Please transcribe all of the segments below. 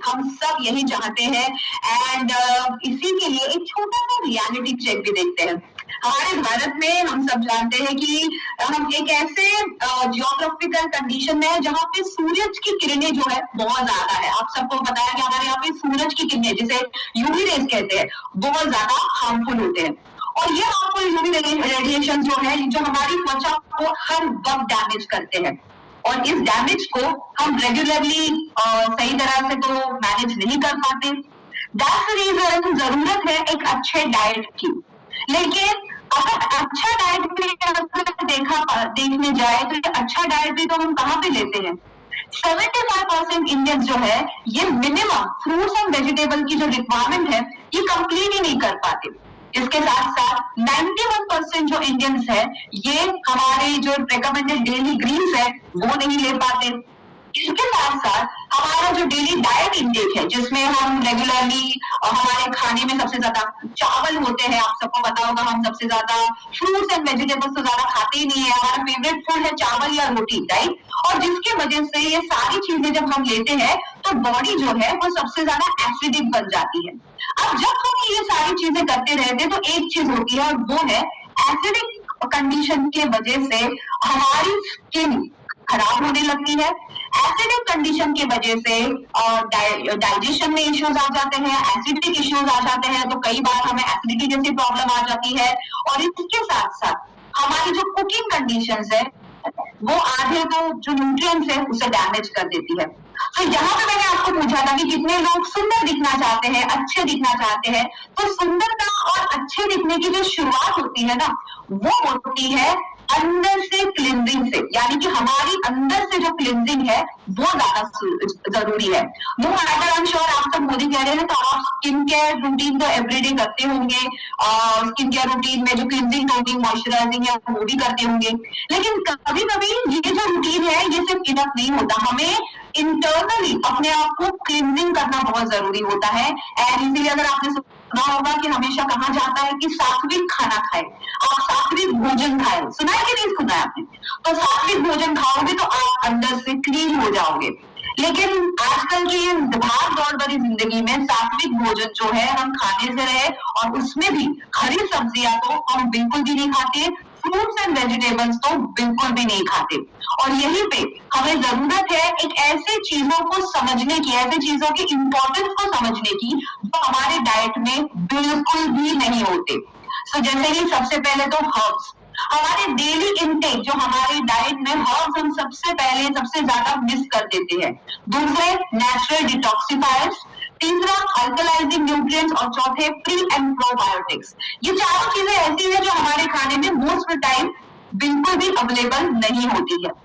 हम सब यही चाहते हैं एंड इसी के लिए एक छोटा सा रियलिटी चेक भी देखते हैं। हमारे भारत में हम सब जानते हैं कि हम एक ऐसे जियोग्राफिकल कंडीशन में है जहाँ पे सूरज की किरणें जो है बहुत ज्यादा है। आप सबको पता है कि हमारे यहाँ पे सूरज की किरणें जिसे यूवी रेज कहते हैं बहुत ज्यादा हार्मफुल होते हैं और ये हार्मफुल यूवी रेडिएशन जो है जो हमारी त्वचा को हर वक्त डैमेज करते हैं और इस डैमेज को हम रेगुलरली सही तरह से तो मैनेज नहीं कर पाते। दैट्स द रीजन जरूरत है एक अच्छे डाइट की। लेकिन अगर अच्छा डाइट देखने जाए तो ये अच्छा डाइट भी तो हम कहाँ पे लेते हैं। 75% इंडियंस जो है ये मिनिमम फ्रूट्स एंड वेजिटेबल की जो रिक्वायरमेंट है ये कंप्लीट ही नहीं कर पाते। इसके साथ साथ 91% जो इंडियंस है ये हमारे जो रिकमेंडेड डेली ग्रीन्स है वो नहीं ले पाते। इसके साथ साथ हमारा जो डेली डाइट इंटेक है जिसमें हम रेगुलरली हमारे खाने में सबसे ज्यादा चावल होते हैं। आप सबको पता होगा हम सबसे ज्यादा फ्रूट्स एंड वेजिटेबल्स तो ज्यादा खाते ही नहीं है। हमारा फेवरेट फूड है चावल या रोटी, राइट। और जिसकी वजह से ये सारी चीजें जब हम लेते हैं तो बॉडी जो है वो सबसे ज्यादा एसिडिक बन जाती है। अब जब हम ये सारी चीजें करते रहते हैं तो एक चीज होती है और वो है एसिडिक कंडीशन के वजह से हमारी स्किन खराब होने लगती है। एसिडिक कंडीशन की वजह से डाइजेशन में इश्यूज आ जाते हैं, एसिडिक इश्यूज आ जाते हैं तो कई बार हमें एसिडिटी जैसी प्रॉब्लम आ जाती है और इसके साथ साथ हमारी जो कुकिंग कंडीशंस है वो आधे तो जो न्यूट्रिएंट्स है उसे डैमेज कर देती है। तो यहाँ पे मैंने आपको पूछा था कि कितने लोग सुंदर दिखना चाहते हैं, अच्छे दिखना चाहते हैं। तो सुंदरता और अच्छे दिखने की जो शुरुआत होती है ना वो होती है अंदर से क्लिनजिंग से, यानी कि हमारी अंदर से जो क्लिनजिंग है वो ज्यादा जरूरी है। No matter, I am sure आप सब मोदी कह रहे हैं तो आप स्किन केयर रूटीन तो एवरीडे करते होंगे और स्किन केयर रूटीन में जो क्लिनजिंग टोनिंग मॉइस्चराइजिंग है वो भी करते होंगे। लेकिन कभी कभी ये जो रूटीन है ये सिर्फ इनफ नहीं होता, हमें इंटरनली अपने आप को क्लिनजिंग करना बहुत जरूरी होता है। एंड इसीलिए अगर आपने सुना होगा कि हमेशा कहा जाता है कि सात्विक खाना खाए, आप सात्विक भोजन खाए। सुना है कि नहीं सुना है आपने? तो सात्विक भोजन खाओगे तो आप अंदर से क्लीन हो जाओगे। लेकिन आजकल की भाग दौड़ भरी जिंदगी में सात्विक भोजन जो है हम खाने से रहे और उसमें भी हरी सब्जियां तो हम बिल्कुल भी नहीं खाते, फ्रूट्स एंड वेजिटेबल्स तो बिल्कुल भी नहीं खाते। और यहीं पे हमें जरूरत है एक ऐसे चीजों को समझने की, ऐसे चीजों की इंपॉर्टेंस को समझने की जो हमारे डाइट में बिल्कुल भी नहीं होते। सो जैसे कि सबसे पहले तो हर्ब्स, हमारे डेली इनटेक जो हमारे डाइट में हर्ब्स हम सबसे पहले सबसे ज्यादा मिस कर देते हैं। दूसरे नेचुरल डिटॉक्सिफायर्स, तीसरा अल्कलाइजिंग न्यूट्रिएंट्स और चौथे प्री एंड प्रोबायोटिक्स। ये चारों चीजें ऐसी है जो हमारे खाने में मोस्ट टाइम बिल्कुल भी अवेलेबल नहीं होती है।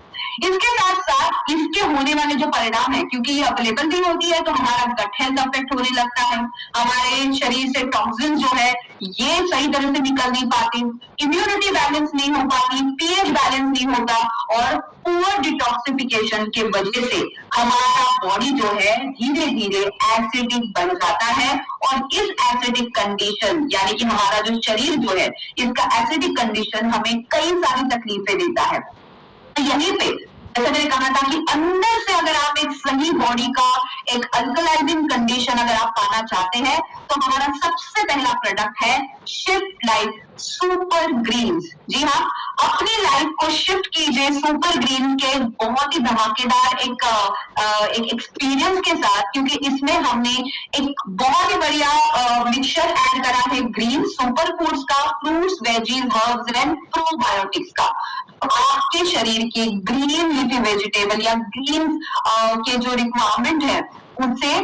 इसके साथ साथ इसके होने वाले जो परिणाम है, क्योंकि ये अवेलेबल नहीं होती है तो हमारा गट हेल्थ अफेक्ट होने लगता है, हमारे शरीर से टॉक्सिन जो है ये सही तरह से निकल नहीं पाती, इम्यूनिटी बैलेंस नहीं हो पाती, पीएच बैलेंस नहीं होता और पुअर डिटॉक्सिफिकेशन के वजह से हमारा बॉडी जो है धीरे धीरे एसिडिक बन जाता है और इस एसिडिक कंडीशन यानी कि हमारा जो शरीर जो है इसका एसिडिक कंडीशन हमें कई सारी तकलीफें देता है। यहीं पे जैसे मैंने कहा था कि अंदर से अगर आप एक सही बॉडी का एक अल्कलाइजिंग कंडीशन अगर आप पाना चाहते हैं तो हमारा सबसे पहला प्रोडक्ट है शिफ्ट लाइफ सुपर ग्रीन्स। जी हाँ, अपनी लाइफ को शिफ्ट कीजिए सुपर ग्रीन के बहुत ही धमाकेदार एक एक्सपीरियंस के साथ, क्योंकि इसमें हमने एक बहुत ही बढ़िया मिक्सचर ऐड करा है ग्रीन सुपर फूड्स का, fruits veggies herbs and probiotics का। आपके शरीर की ग्रीन लीफी वेजिटेबल या ग्रीन के जो रिक्वायरमेंट है उनसे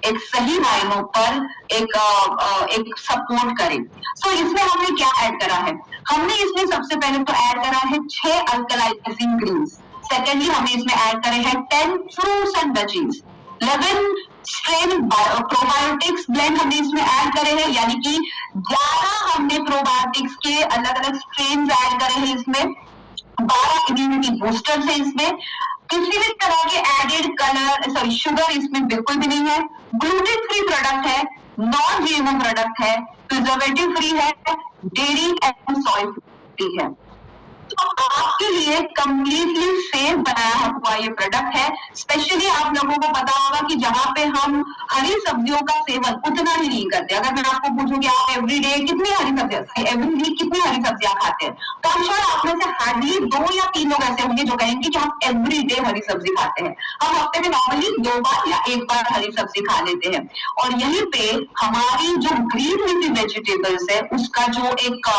एक सही मायनों पर एक सपोर्ट करें। सो इसमें हमने क्या ऐड करा है? हमने इसमें सबसे पहले तो ऐड करा है 6 अल्कलाइजिंग ग्रीन्स। सेकेंडली हमने इसमें ऐड करे हैं 10 fruits and veggies, 11 strain probiotics blend हमने इसमें ऐड करे हैं, यानी कि 11 हमने प्रोबायोटिक्स के अलग अलग स्ट्रेन ऐड करे हैं इसमें, 12 इम्यूनिटी बूस्टर्स है इसमें, किसी भी तरह के एडेड शुगर इसमें बिल्कुल भी नहीं है, ग्लूटेन फ्री प्रोडक्ट है, नॉन जीएमओ प्रोडक्ट है, प्रिजर्वेटिव फ्री है, डेयरी एंड सोय फ्री है। आपके लिए कंप्लीटली सेफ बनाया हुआ ये प्रोडक्ट है। स्पेशली आप लोगों को पता होगा कि जहाँ पे हम हरी सब्जियों का सेवन उतना ही नहीं करते। अगर मैं आपको पूछूं कि आप एवरीडे कितनी हरी सब्जियां, एवरी वीक कितनी हरी सब्जियां खाते हैं, तो हम शायद आप में से हार्डली 2 या 3 लोग ऐसे होंगे जो कहेंगे कि हम एवरीडे हरी सब्जी खाते हैं। हम हफ्ते में नॉर्मली 2 बार या 1 बार हरी सब्जी खा लेते हैं। और यहीं पे हमारी जो ग्रीन लीफी वेजिटेबल्स है उसका जो एक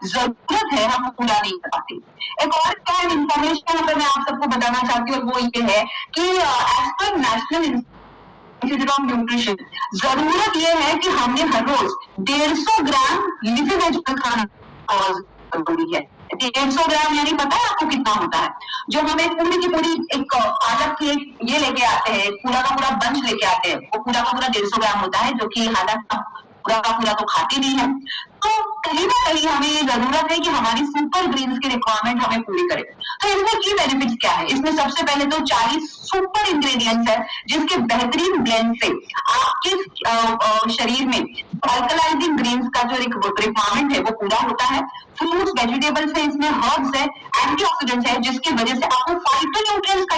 जरूरत है हम पूरा नहीं कर पाते। एक और इंफॉर्मेशन अगर मैं आप सबको बताना चाहती हूँ वो ये है कि as per national institute of nutrition जरूरत ये है कि हमने हर रोज 150 ग्राम लीफी वेजिटेबल खाना बहुत जरूरी है। 150 ग्राम यानी पता है आपको कितना होता है? जो हमें पूरी की पूरी एक पालक की ये लेके आते हैं, पूरा का पूरा बंच लेके आते हैं, वो पूरा का पूरा 150 ग्राम होता है, जो कि हालांकि पूरा का पूरा तो खाते नहीं है। तो कहीं ना कहीं हमें ये जरूरत है कि हमारी सुपर ग्रीन्स की रिक्वायरमेंट हमें पूरी करे। तो इसमें की बेनिफिट्स क्या है? इसमें सबसे पहले तो 40 सुपर इंग्रेडिएंट्स है जिसके बेहतरीन ब्लेंड से आपके शरीर में अल्कलाइजिंग ग्रीन्स का जो रिक्वायरमेंट है वो पूरा होता है। फ्रूट्स, वेजिटेबल्स है, इसमें हर्ब्स है, एंटीऑक्सीडेंट्स है, जिसकी वजह से आपको फाइटोन्यूट्रिएंट्स का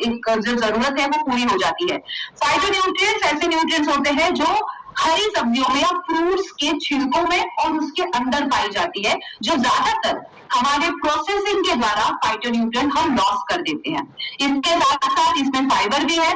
एक जो जरूरत है वो पूरी हो जाती है। फाइटोन्यूट्रिएंट्स ऐसे न्यूट्रिएंट्स होते हैं जो हरी सब्जियों में या फ्रूट्स के छिलकों में और उसके अंदर पाई जाती है, जो ज्यादातर हमारे प्रोसेसिंग के द्वारा फाइटोन्यूट्रिएंट हम लॉस कर देते हैं। इसके साथ साथ इसमें फाइबर भी है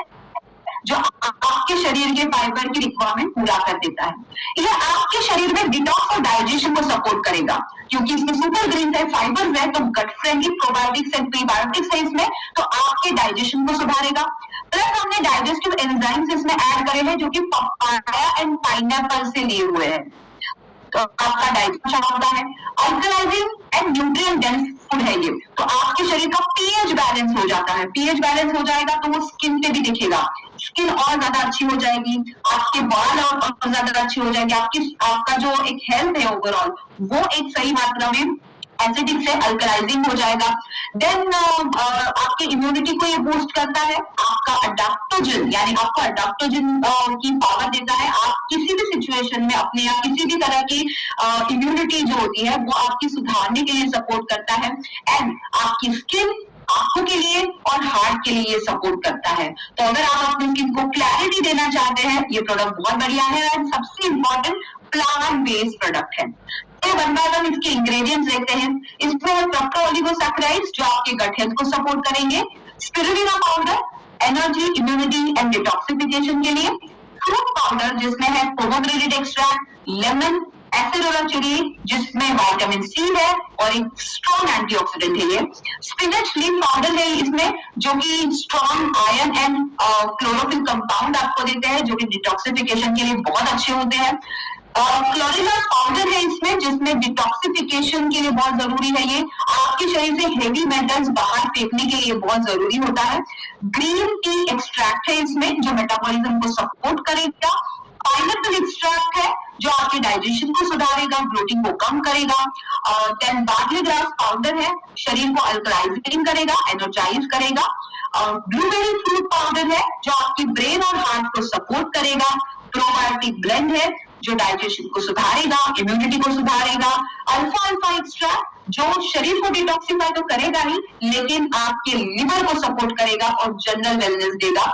जो आपके शरीर के फाइबर की रिक्वायरमेंट पूरा कर देता है। यह आपके शरीर में डिटॉक्स और डाइजेशन को सपोर्ट करेगा क्योंकि इसमें सुपर ग्रीन है, फाइबर है, तो gut friendly probiotics and prebiotics है इसमें, तो आपके डाइजेशन को सुधारेगा। प्लस हमने डाइजेस्टिव एंजाइम्स इसमें ऐड करे हैं जो कि पपाया एंड पाइनएप्पल से लिए हुए हैं, तो आपका डाइजेशन होता है। अल्कलाइजिंग एंड न्यूट्रिएंट डेंस फूड है ये, तो आपके शरीर का पीएच बैलेंस हो जाता है। पीएच बैलेंस हो जाएगा तो वो स्किन पे भी दिखेगा, स्किन और ज्यादा अच्छी हो जाएगी, आपके बाल और ज्यादा अच्छी हो जाएंगे, आपका जो एक हेल्थ है ओवरऑल वो एक सही मात्रा में एसिडिक से अल्कलाइजिंग हो जाएगा। देन आपकी इम्यूनिटी को ये बूस्ट करता है। आपका अडाप्टोजन यानी आपको अडाप्टोजन की पावर देता है। आप किसी भी सिचुएशन में अपने या किसी भी तरह की इम्यूनिटी जो होती है वो आपकी सुधारने के लिए सपोर्ट करता है। एंड आपकी स्किन, आंखों के लिए और हार्ट के लिए सपोर्ट करता है। तो अगर आप अपनी स्किन को क्लैरिटी देना चाहते हैं ये प्रोडक्ट बहुत बढ़िया है। एंड सबसे इम्पोर्टेंट प्लांट बेस्ड प्रोडक्ट है। वन बाय वन इसके इंग्रेडिएंट्स देखते हैं। इसमें प्रॉपर ओलिगोसैकेराइड्स जो आपके गट हेल्थ को सपोर्ट करेंगे, spirulina powder energy, immunity and detoxification के लिए, फ्रूट पाउडर जिसमें है पोमोग्रेनेट एक्सट्रैक्ट, लेमन, एसिडोरा चिली जिसमें विटामिन सी है और एक स्ट्रॉन्ग एंटीऑक्सीडेंट है ये, स्पिनच लीफ पाउडर है इसमें जो कि strong iron and chlorophyll compound आपको देते हैं जो कि डिटॉक्सिफिकेशन के लिए बहुत अच्छे होते हैं। क्लोरिनस पाउडर है इसमें जिसमें डिटॉक्सिफिकेशन के लिए बहुत जरूरी है। ये आपके शरीर से हेवी मेटल्स बाहर फेंकने के लिए बहुत जरूरी होता है। ग्रीन टी एक्सट्रैक्ट है इसमें जो मेटाबॉलिज्म को सपोर्ट करेगा। पाइनएप्पल एक्सट्रैक्ट है जो आपके डाइजेशन को सुधारेगा, ब्लोटिंग को कम करेगा। देन बार्ली ग्रास पाउडर है, शरीर को अल्कलाइजिंग करेगा, एनर्जाइज करेगा। ब्लूबेरी फ्रूट पाउडर है जो आपकी ब्रेन और हार्ट को सपोर्ट करेगा। प्रोबायोटिक ब्लेंड है जो डाइजेशन को सुधारेगा, इम्यूनिटी को सुधारेगा। अल्फा अल्फा एक्स्ट्रैक्ट जो शरीर को डिटॉक्सिफाई तो करेगा ही लेकिन आपके लिवर को सपोर्ट करेगा और जनरल वेलनेस देगा।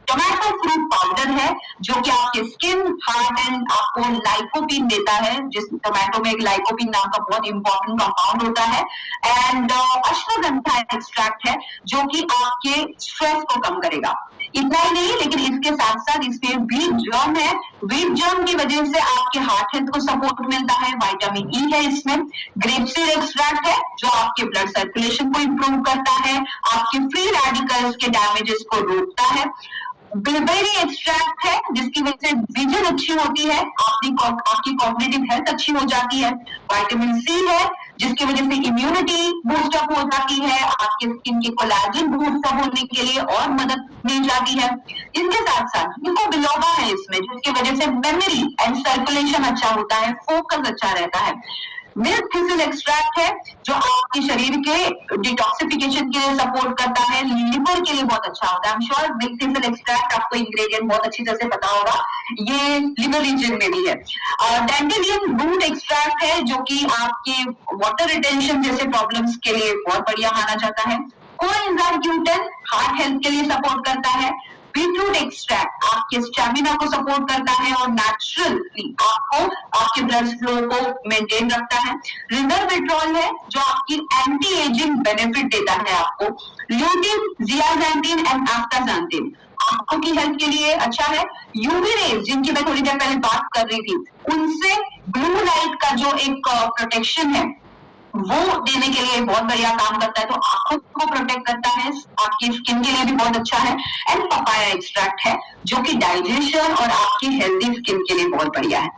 टोमेटो फ्रूट पाउडर है जो कि आपके स्किन, हार्ट एंड आपको लाइकोपिन देता है, जिस टोमेटो में एक लाइकोपिन नाम का बहुत इंपॉर्टेंट कंपाउंड होता है। एंड अश्वगंधा एक्सट्रैक्ट है जो कि आपके स्ट्रेस को कम करेगा। इतना ही नहीं लेकिन इसके साथ साथ इसमें व्हीट जर्म है, व्हीट जर्म की वजह से आपके हार्ट हेल्थ को सपोर्ट मिलता है। विटामिन ई है इसमें। ग्रेप सीड एक्सट्रैक्ट है जो आपके ब्लड सर्कुलेशन को इंप्रूव करता है, आपके फ्री रेडिकल्स के डैमेजेस को रोकता है। बिलबेरी एक्सट्रैक्ट है जिसकी वजह से विजन अच्छी होती है, आपकी कॉग्निटिव हेल्थ अच्छी हो जाती है। विटामिन सी है जिसकी वजह से इम्यूनिटी बूस्टअप हो जाती है, आपके स्किन के कोलेजन बूस्टअप होने के लिए और मदद मिल जाती है। इसके साथ साथ इनको बिलोबा है इसमें जिसकी वजह से मेमोरी एंड सर्कुलेशन अच्छा होता है, फोकस अच्छा रहता है। मिल्क थिसल एक्सट्रैक्ट है जो आपके शरीर के डिटॉक्सिफिकेशन के लिए सपोर्ट करता है, लिवर के लिए बहुत अच्छा होता है। आई am sure milk thistle extract आपको इंग्रेडिएंट बहुत अच्छी तरह से पता होगा, ये लिवर रीजन में भी है। डैंडेलियन रूट एक्सट्रैक्ट है जो कि आपके वाटर रिटेंशन जैसे प्रॉब्लम्स के लिए बहुत बढ़िया माना जाता है। कोएंजाइम Q10 हार्ट हेल्थ के लिए सपोर्ट करता है। बीटरूट एक्सट्रैक्ट आपके स्टैमिना को सपोर्ट करता है और नेचुरली आपको आपके ब्लड फ्लो को मेंटेन रखता है। रिजर्वेट्रॉल है जो आपकी एंटी एजिंग बेनिफिट देता है आपको। ल्यूटिन, जियाजेंटिन एंड एस्टाजेंटिन आंखों की हेल्थ के लिए अच्छा है। यूवी रेज जिनकी मैं थोड़ी देर पहले बात कर रही थी, उनसे ब्लू लाइट का जो एक प्रोटेक्शन है वो देने के लिए बहुत बढ़िया काम करता है, तो आंखों को प्रोटेक्ट करता है, आपकी स्किन के लिए भी बहुत अच्छा है। एंड पपाया एक्सट्रैक्ट है जो कि डाइजेशन और आपकी हेल्दी स्किन के लिए बहुत बढ़िया है।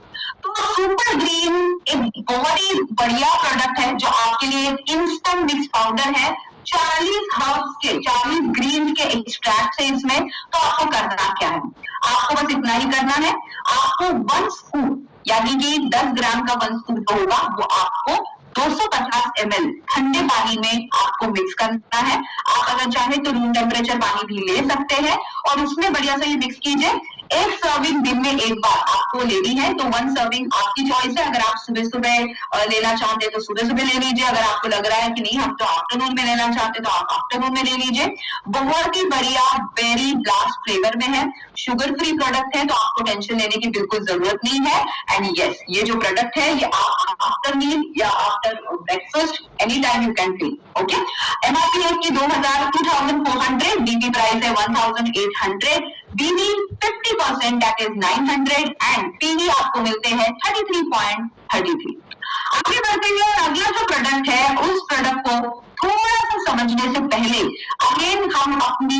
तो सुपर ग्रीन एक बहुत ही बढ़िया प्रोडक्ट है जो आपके लिए इंस्टेंट मिक्स पाउडर है। 40 हर्ब्स के 40 ग्रीन के एक्सट्रैक्ट है इसमें। तो आपको करना क्या है, आपको बस इतना ही करना है, आपको 1 स्पून यानी कि 10 ग्राम का 1 स्पून होगा वो आपको 250 ml ठंडे पानी में आपको मिक्स करना है। आप अगर चाहे तो रूम टेम्परेचर पानी भी ले सकते हैं और उसमें बढ़िया से ये मिक्स कीजिए। एक सर्विंग दिन में एक बार आपको लेनी है, तो 1 सर्विंग आपकी चॉइस है। अगर आप सुबह सुबह लेना चाहते हैं तो सुबह सुबह ले लीजिए, अगर आपको लग रहा है कि नहीं हम तो आफ्टरनून में लेना चाहते हैं तो आप आफ्टरनून में ले लीजिए। बहुत ही बढ़िया बेरी ब्लास्ट फ्लेवर में है, शुगर फ्री प्रोडक्ट है, तो आपको टेंशन लेने की बिल्कुल जरूरत नहीं है। एंड यस, ये जो प्रोडक्ट है ये आप आफ्टर मील या after breakfast any time you can take. Okay, MRP है कि 2400, बीबी प्राइस है 1800, BB 50% that is 900 and PV आपको मिलते हैं 33.33। आगे बढ़ते हुए अगला जो प्रोडक्ट है उस प्रोडक्ट को थोड़ा सा समझने से पहले अगेन हम अपनी